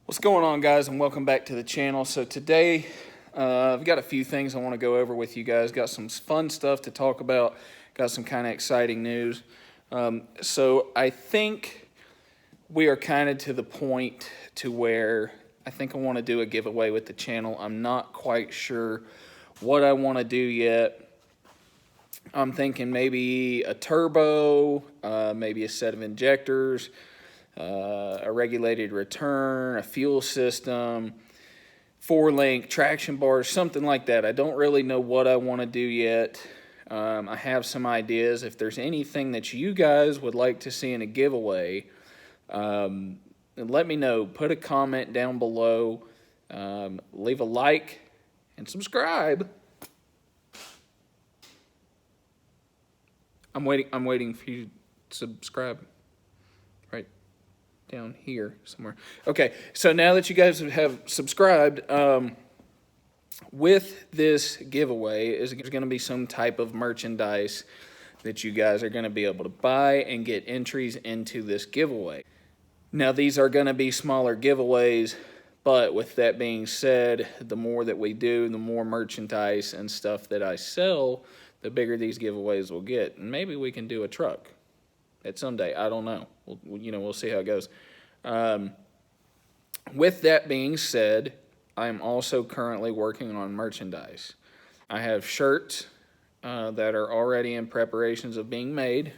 What's going on, guys, and welcome back to the channel. So today I've got a few things I want to go over with you guys. Got some fun stuff to talk about, got some kind of exciting news. So I think we are kind of to the point to where I think I want to do a giveaway with the channel. I'm not quite sure what I want to do yet. I'm thinking maybe a turbo, maybe a set of injectors, a regulated return, a fuel system, 4-link traction bars, something like that. I don't really know what I want to do yet. I have some ideas. If there's anything that you guys would like to see in a giveaway, let me know. Put a comment down below. Leave a like and subscribe. I'm waiting for you to subscribe. Right down here somewhere. Okay, so now that you guys have subscribed, with this giveaway is going to be some type of merchandise that you guys are going to be able to buy and get entries into this giveaway. Now, these are going to be smaller giveaways, but with that being said, the more that we do, the more merchandise and stuff that I sell, the bigger these giveaways will get. And maybe we can do a truck at some day. I don't know. We'll see how it goes. With that being said, I'm also currently working on merchandise. I have shirts that are already in preparations of being made.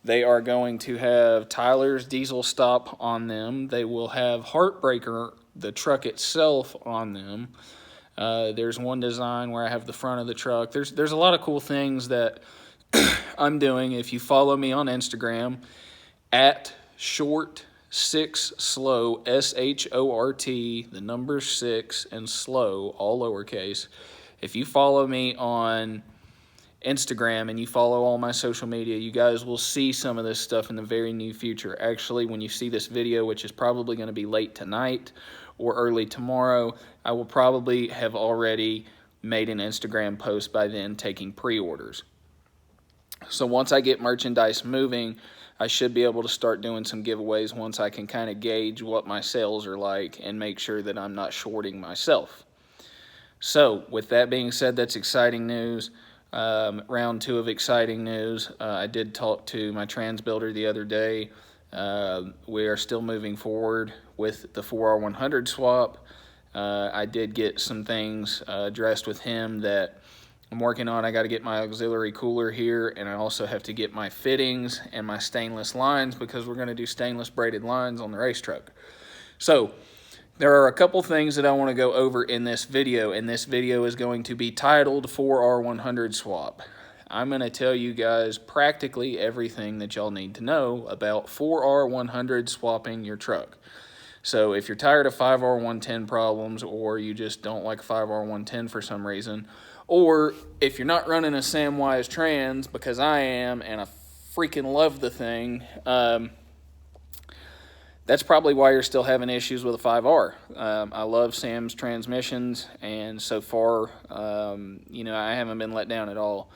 They are going to have Tyler's Diesel Stop on them. They will have Heartbreaker, the truck itself, on them. There's one design where I have the front of the truck. There's a lot of cool things that I'm doing. If you follow me on Instagram at short6slow, SHORT, the number 6 and slow, all lowercase. If you follow me on Instagram and you follow all my social media, you guys will see some of this stuff in the very near future. Actually, when you see this video, which is probably going to be late tonight or early tomorrow, I will probably have already made an Instagram post by then taking pre-orders. So once I get merchandise moving, I should be able to start doing some giveaways once I can kind of gauge what my sales are like and make sure that I'm not shorting myself. So with that being said, that's exciting news. Round 2 of exciting news. I did talk to my trans builder the other day. We are still moving forward with the 4R100 swap. I did get some things addressed with him that I'm working on. I got to get my auxiliary cooler here, and I also have to get my fittings and my stainless lines because we're going to do stainless braided lines on the race truck. So there are a couple things that I want to go over in this video, and this video is going to be titled 4R100 Swap. I'm going to tell you guys practically everything that y'all need to know about 4R100 swapping your truck. So if you're tired of 5R110 problems, or you just don't like 5R110 for some reason, or if you're not running a Samwise trans, because I am, and I freaking love the thing, that's probably why you're still having issues with a 5R. I love Sam's transmissions, and so far, I haven't been let down at all.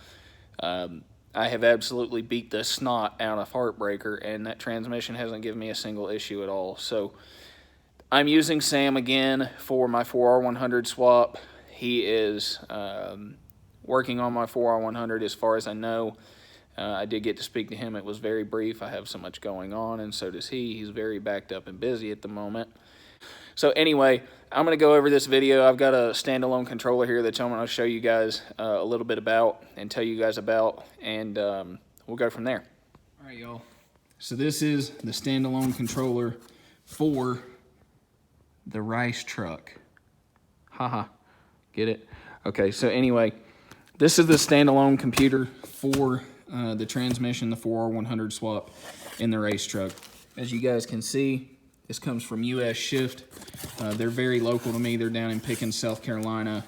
I have absolutely beat the snot out of Heartbreaker, and that transmission hasn't given me a single issue at all. So I'm using Sam again for my 4R100 swap. He is working on my 4R100 as far as I know. I did get to speak to him. It was very brief. I have so much going on, and so does he. He's very backed up and busy at the moment. So anyway, I'm going to go over this video. I've got a standalone controller here that I'm going to show you guys a little bit about and tell you guys about, and we'll go from there. All right, y'all. So this is the standalone controller for the rice truck. Haha. Get it? Okay, so anyway, this is the standalone computer for the transmission, the 4R100 swap in the race truck. As you guys can see, this comes from US Shift. They're very local to me. They're down in Pickens, South Carolina.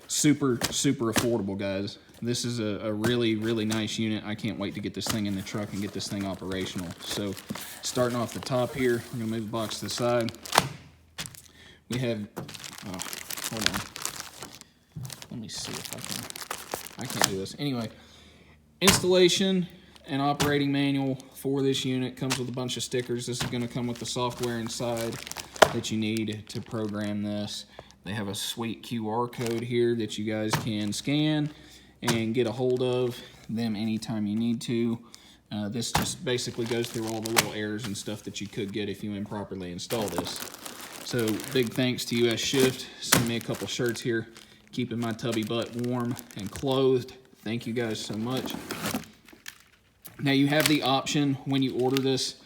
Super affordable, guys. This is a really nice unit. I can't wait to get this thing in the truck and get this thing operational. So starting off the top here, I'm gonna move the box to the side. We have, hold on. Let me see if I can't do this. Anyway, installation and operating manual for this unit comes with a bunch of stickers. This is going to come with the software inside. that you need to program this. They have a sweet QR code here that you guys can scan and get a hold of them anytime you need to. This just basically goes through all the little errors and stuff that you could get if you improperly install this. So big thanks to US Shift, sent me a couple shirts here, keeping my tubby butt warm and clothed. Thank you guys so much. Now you have the option when you order this,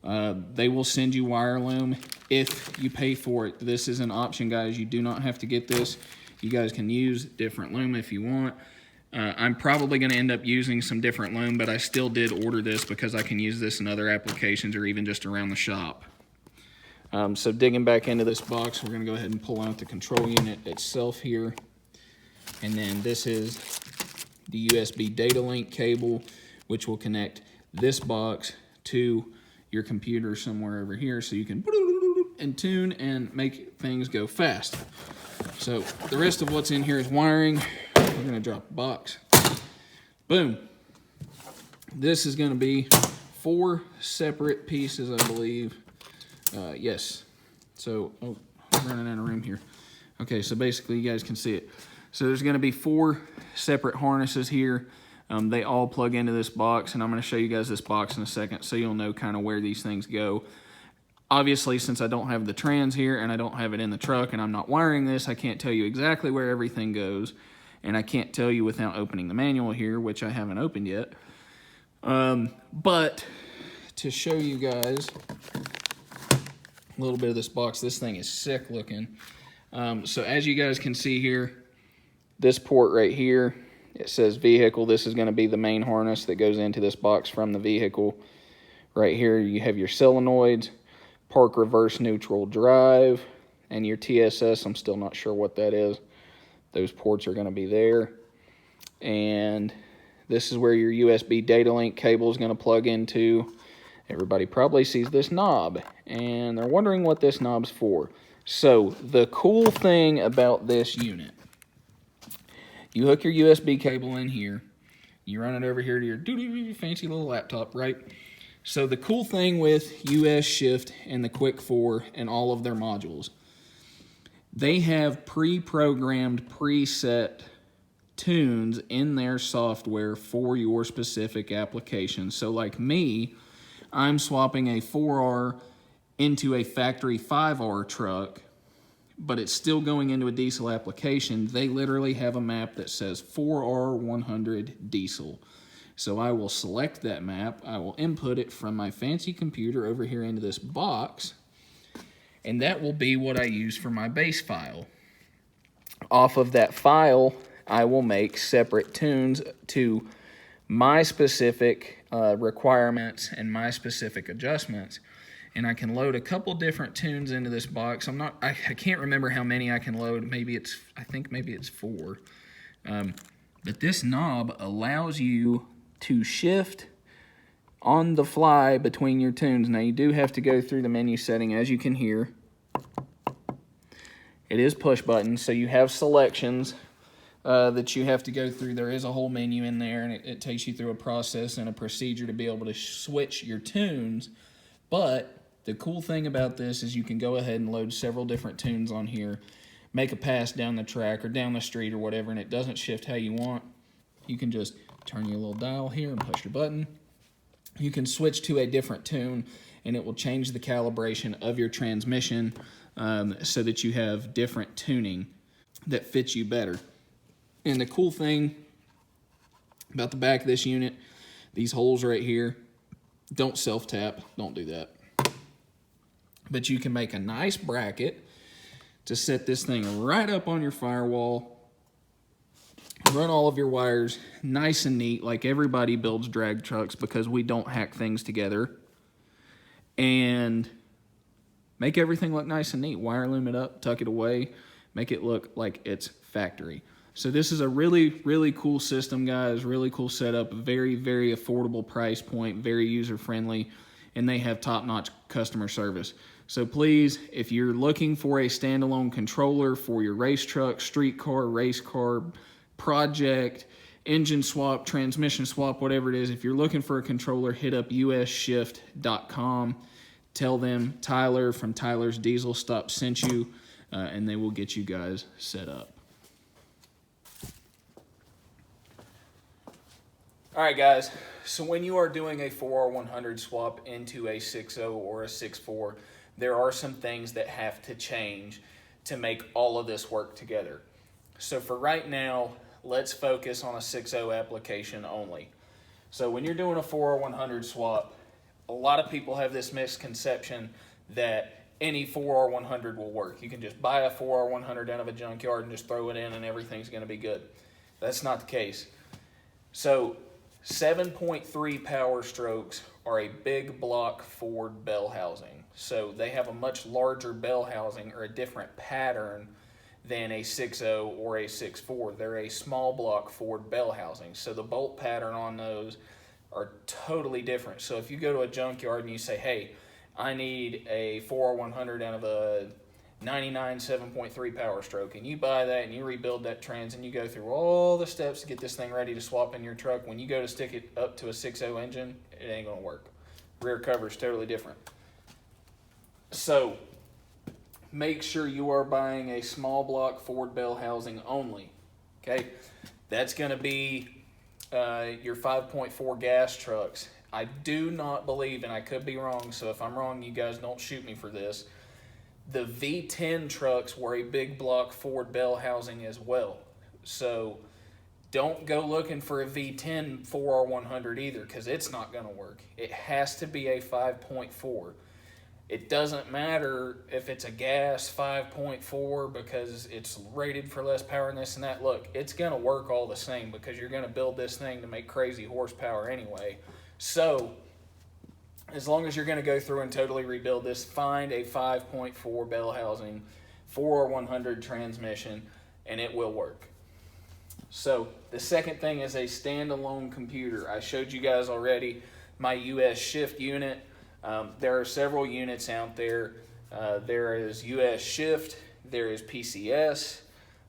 they will send you wire loom if you pay for it. This is an option, guys. You do not have to get this. You guys can use different loom if you want. I'm probably going to end up using some different loom, but I still did order this because I can use this in other applications or even just around the shop. So digging back into this box, we're going to go ahead and pull out the control unit itself here. And then this is the USB data link cable, which will connect this box to your computer somewhere over here so you can and tune and make things go fast. So the rest of what's in here is wiring. We're gonna drop the box. Boom. This is gonna be 4 separate pieces, I believe. Yes. So, oh, I'm running out of room here. Okay, so basically you guys can see it. So there's gonna be 4 separate harnesses here. They all plug into this box, and I'm going to show you guys this box in a second so you'll know kind of where these things go. Obviously, since I don't have the trans here and I don't have it in the truck and I'm not wiring this, I can't tell you exactly where everything goes, and I can't tell you without opening the manual here, which I haven't opened yet. But to show you guys a little bit of this box, this thing is sick looking. So as you guys can see here, this port right here, it says vehicle. This is going to be the main harness that goes into this box from the vehicle. Right here you have your solenoids, park reverse neutral drive, and your TSS. I'm still not sure what that is. Those ports are going to be there. And this is where your USB data link cable is going to plug into. Everybody probably sees this knob, and they're wondering what this knob's for. So the cool thing about this unit, you hook your USB cable in here, you run it over here to your fancy little laptop, right? So the cool thing with US Shift and the Quick 4 and all of their modules, they have pre-programmed, preset tunes in their software for your specific application. So like me, I'm swapping a 4R into a factory 5R truck, but it's still going into a diesel application. They literally have a map that says 4R100 diesel. So I will select that map, I will input it from my fancy computer over here into this box, and that will be what I use for my base file. Off of that file, I will make separate tunes to my specific requirements and my specific adjustments. And I can load a couple different tunes into this box. I can't remember how many I can load. I think maybe it's 4. But this knob allows you to shift on the fly between your tunes. Now you do have to go through the menu setting, as you can hear. It is push button, so you have selections that you have to go through. There is a whole menu in there, and it takes you through a process and a procedure to be able to switch your tunes. But the cool thing about this is you can go ahead and load several different tunes on here, make a pass down the track or down the street or whatever, and it doesn't shift how you want. You can just turn your little dial here and push your button. You can switch to a different tune, and it will change the calibration of your transmission so that you have different tuning that fits you better. And the cool thing about the back of this unit, these holes right here, don't self-tap, don't do that. But you can make a nice bracket to set this thing right up on your firewall. Run all of your wires nice and neat, like everybody builds drag trucks, because we don't hack things together. And make everything look nice and neat. Wire loom it up, tuck it away, make it look like it's factory. So this is a really, really cool system, guys. Really cool setup. Very, very affordable price point. Very user-friendly. And they have top-notch customer service. So please, if you're looking for a standalone controller for your race truck, street car, race car, project, engine swap, transmission swap, whatever it is, if you're looking for a controller, hit up usshift.com. tell them Tyler from Tyler's Diesel Stop sent you, and they will get you guys set up. All right, guys, so when you are doing a 4R100 swap into a 6.0 or a 6.4, there are some things that have to change to make all of this work together. So for right now, let's focus on a 6.0 application only. So when you're doing a 4R100 swap, a lot of people have this misconception that any 4R100 will work. You can just buy a 4R100 out of a junkyard and just throw it in and everything's going to be good. That's not the case. So 7.3 Powerstrokes are a big block Ford bell housing. So they have a much larger bell housing or a different pattern than a 6.0 or a 6.4. They're a small block Ford bell housing. So the bolt pattern on those are totally different. So if you go to a junkyard and you say, hey, I need a 4R100 out of a 99 7.3 Powerstroke, and you buy that and you rebuild that trans and you go through all the steps to get this thing ready to swap in your truck, when you go to stick it up to a 6.0 engine, it ain't gonna work. Rear cover is totally different. So make sure you are buying a small block Ford bell housing only, okay? That's gonna be your 5.4 gas trucks. I do not believe, and I could be wrong, so if I'm wrong, you guys don't shoot me for this, the V10 trucks were a big block Ford bell housing as well. So don't go looking for a V10 4R100 either, because it's not going to work. It has to be a 5.4. It doesn't matter if it's a gas 5.4 because it's rated for less power and this and that. Look, it's going to work all the same because you're going to build this thing to make crazy horsepower anyway. So as long as you're going to go through and totally rebuild this, find a 5.4 bell housing, 4R100 transmission, and it will work. So the second thing is a standalone computer. I showed you guys already my US Shift unit. There are several units out there. There is US Shift, there is PCS,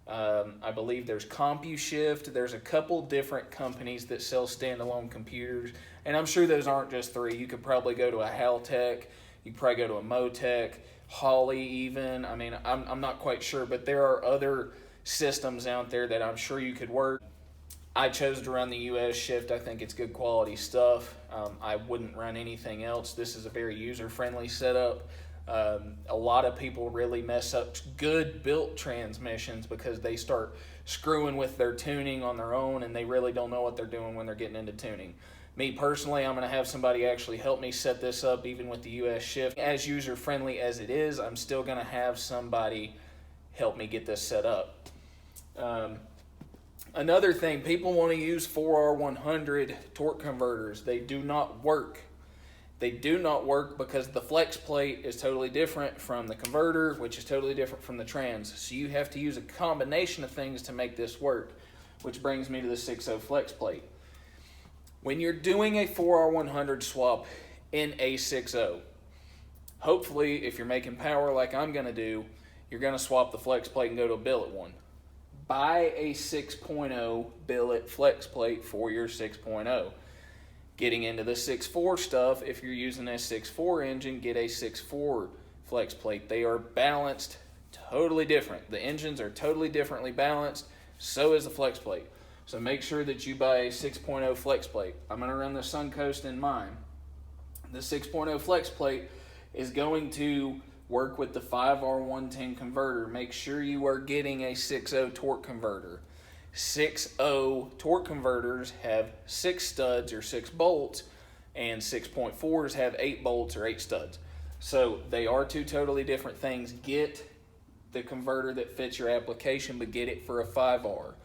I believe there's CompuShift. There's a couple different companies that sell standalone computers, and I'm sure those aren't just three. You could probably go to a Haltech, you could probably go to a Motec, Holly even. I mean, I'm not quite sure, but there are other systems out there that I'm sure you could work. I chose to run the US Shift. I think it's good quality stuff. I wouldn't run anything else. This is a very user-friendly setup. A lot of people really mess up good built transmissions because they start screwing with their tuning on their own and they really don't know what they're doing when they're getting into tuning. Me personally, I'm going to have somebody actually help me set this up even with the US Shift. As user-friendly as it is, I'm still going to have somebody help me get this set up. Another thing, people want to use 4R100 torque converters. They do not work. They do not work because the flex plate is totally different from the converter, which is totally different from the trans. So you have to use a combination of things to make this work, which brings me to the 6.0 flex plate. When you're doing a 4R100 swap in a 6.0, hopefully if you're making power like I'm going to do, you're going to swap the flex plate and go to a billet one. Buy a 6.0 billet flex plate for your 6.0. Getting into the 6.4 stuff, if you're using a 6.4 engine, get a 6.4 flex plate. They are balanced totally different. The engines are totally differently balanced, so is the flex plate. So make sure that you buy a 6.0 flex plate. I'm going to run the Suncoast in mine. The 6.0 flex plate is going to work with the 5R110 converter. Make sure you are getting a 6.0 torque converter. 6.0 torque converters have 6 studs or 6 bolts, and 6.4s have 8 bolts or 8 studs. So they are two totally different things. Get the converter that fits your application, but get it for a 5R.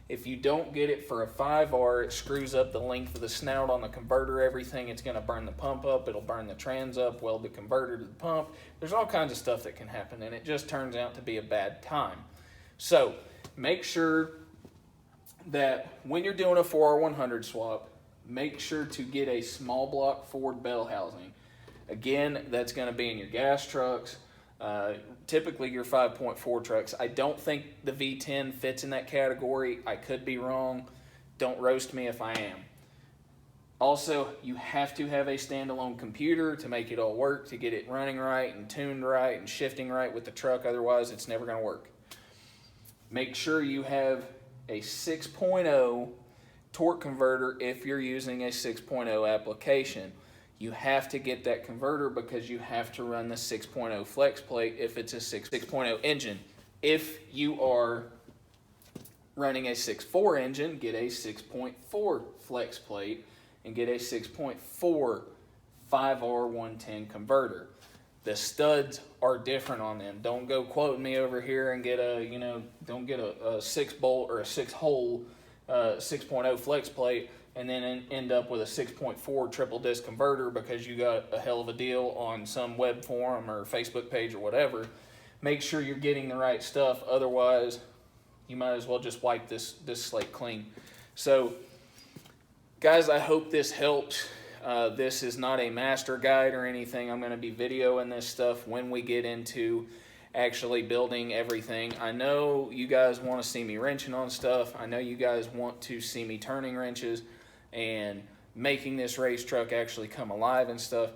If you don't get it for a 5R, it screws up the length of the snout on the converter, everything. It's going to burn the pump up, it'll burn the trans up, weld the converter to the pump. There's all kinds of stuff that can happen, and it just turns out to be a bad time. So make sure that when you're doing a 4R100 swap, make sure to get a small block Ford bell housing. Again, that's going to be in your gas trucks, typically your 5.4 trucks. I don't think the V10 fits in that category. I could be wrong. Don't roast me if I am. Also, you have to have a standalone computer to make it all work, to get it running right and tuned right and shifting right with the truck. Otherwise, it's never going to work. Make sure you have a 6.0 torque converter if you're using a 6.0 application. You have to get that converter because you have to run the 6.0 flex plate if it's a 6.0 engine. If you are running a 6.4 engine, get a 6.4 flex plate and get a 6.4 5R110 converter. The studs are different on them. Don't go quoting me over here and get a, don't get a 6-bolt or a 6-hole 6.0 flex plate and then end up with a 6.4 triple disc converter because you got a hell of a deal on some web forum or Facebook page or whatever. Make sure you're getting the right stuff. Otherwise, you might as well just wipe this slate clean. So, guys, I hope this helps. This is not a master guide or anything. I'm going to be videoing this stuff when we get into actually building everything. I know you guys want to see me wrenching on stuff. I know you guys want to see me turning wrenches and making this race truck actually come alive and stuff.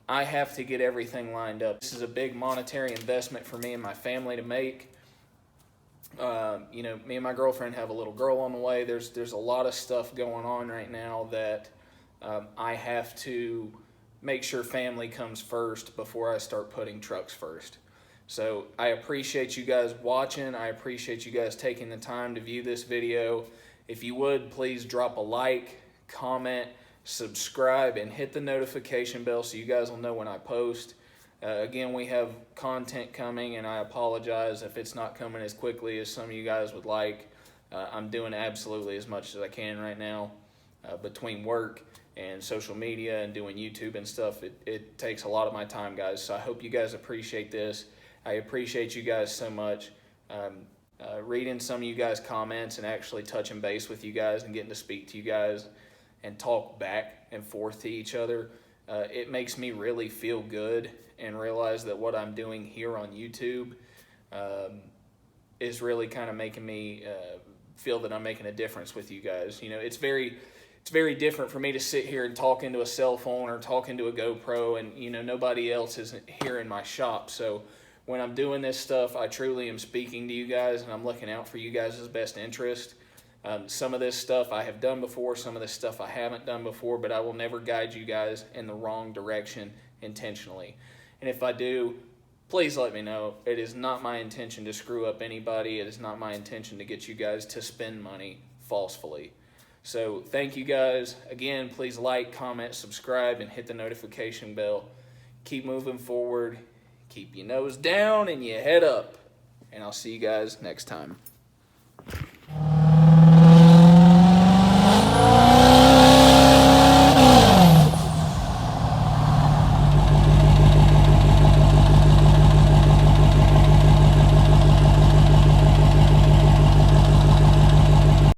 I have to get everything lined up. This is a big monetary investment for me and my family to make. Me and my girlfriend have a little girl on the way. There's a lot of stuff going on right now that I have to make sure family comes first before I start putting trucks first. So I appreciate you guys watching. I appreciate you guys taking the time to view this video. If you would, please drop a like, comment, subscribe, and hit the notification bell so you guys will know when I post. Again, we have content coming, and I apologize if it's not coming as quickly as some of you guys would like. I'm doing absolutely as much as I can right now between work and social media and doing YouTube and stuff. It takes a lot of my time, guys, so I hope you guys appreciate this. I appreciate you guys so much. Reading some of you guys' comments and actually touching base with you guys and getting to speak to you guys and talk back and forth to each other, it makes me really feel good and realize that what I'm doing here on YouTube is really kind of making me feel that I'm making a difference with you guys. It's very different for me to sit here and talk into a cell phone or talk into a GoPro, and nobody else is here in my shop. So when I'm doing this stuff, I truly am speaking to you guys, and I'm looking out for you guys' best interest. Some of this stuff I have done before, some of this stuff I haven't done before, but I will never guide you guys in the wrong direction intentionally. And if I do, please let me know. It is not my intention to screw up anybody. It is not my intention to get you guys to spend money falsely. So thank you guys. Again, please like, comment, subscribe, and hit the notification bell. Keep moving forward. Keep your nose down and your head up. And I'll see you guys next time.